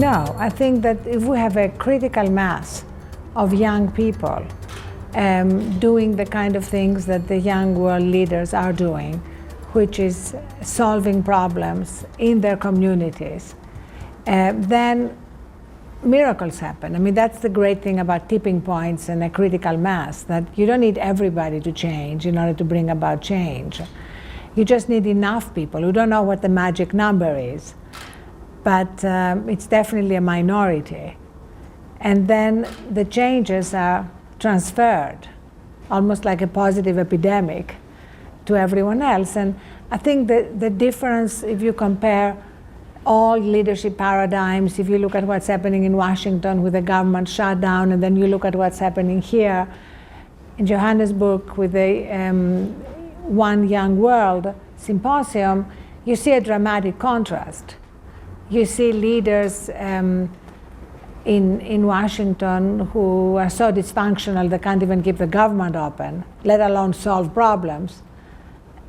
No, I think that if we have a critical mass of young people doing the kind of things that the young world leaders are doing, which is solving problems in their communities, then miracles happen. I mean, that's the great thing about tipping points and a critical mass, that you don't need everybody to change in order to bring about change. You just need enough people. We don't know what the magic number is, but it's definitely a minority. And then the changes are transferred, almost like a positive epidemic, to everyone else. And I think the difference, if you compare all leadership paradigms, if you look at what's happening in Washington with the government shutdown, and then you look at what's happening here in Johannesburg with the One Young World Symposium, you see a dramatic contrast. You see leaders in Washington who are so dysfunctional they can't even keep the government open, let alone solve problems.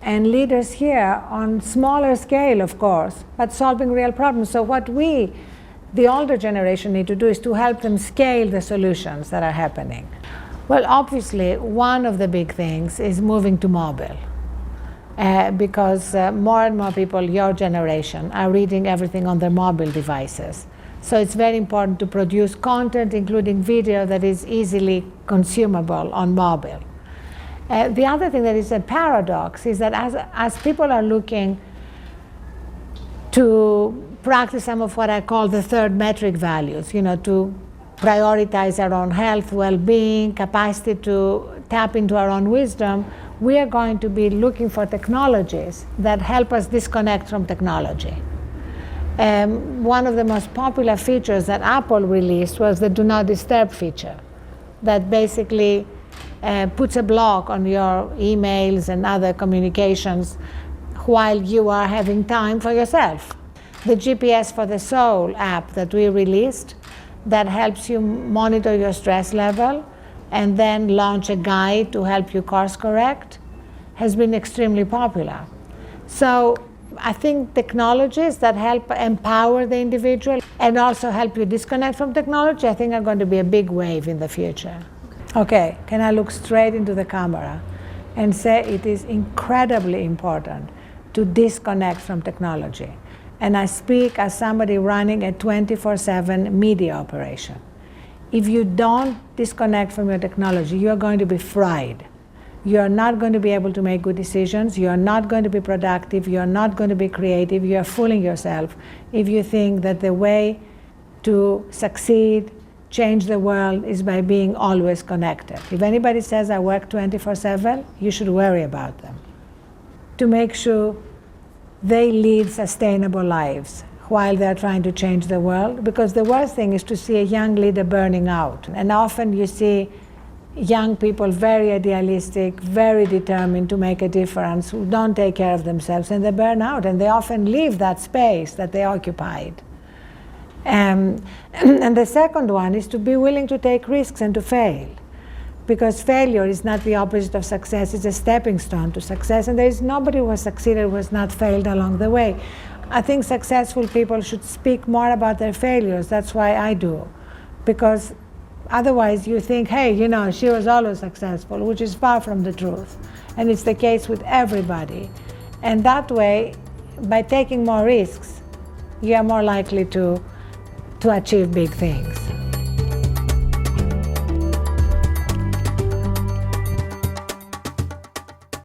And leaders here on smaller scale, of course, but solving real problems. So what we, the older generation, need to do is to help them scale the solutions that are happening. Well, obviously, one of the big things is moving to mobile. Because more and more people, your generation, are reading everything on their mobile devices. So it's very important to produce content, including video, that is easily consumable on mobile. The other thing that is a paradox is that as people are looking to practice some of what I call the third metric values, you know, to prioritize our own health, well-being, capacity to tap into our own wisdom, we are going to be looking for technologies that help us disconnect from technology. One of the most popular features that Apple released was the Do Not Disturb feature, that basically puts a block on your emails and other communications while you are having time for yourself. The GPS for the Soul app that we released, that helps you monitor your stress level and then launch a guide to help you course correct, has been extremely popular. So I think technologies that help empower the individual and also help you disconnect from technology, I think are going to be a big wave in the future. Okay, can I look straight into the camera and say it is incredibly important to disconnect from technology? And I speak as somebody running a 24/7 media operation. If you don't disconnect from your technology, you are going to be fried. You are not going to be able to make good decisions. You are not going to be productive. You are not going to be creative. You are fooling yourself if you think that the way to succeed, change the world, is by being always connected. If anybody says I work 24/7, you should worry about them, to make sure they lead sustainable lives while they're trying to change the world. Because the worst thing is to see a young leader burning out. And often you see young people very idealistic, very determined to make a difference, who don't take care of themselves, and they burn out, and they often leave that space that they occupied. And the second one is to be willing to take risks and to fail. Because failure is not the opposite of success, it's a stepping stone to success, and there is nobody who has succeeded who has not failed along the way. I think successful people should speak more about their failures. That's why I do. Because otherwise you think, hey, you know, she was always successful, which is far from the truth. And it's the case with everybody. And that way, by taking more risks, you are more likely to achieve big things.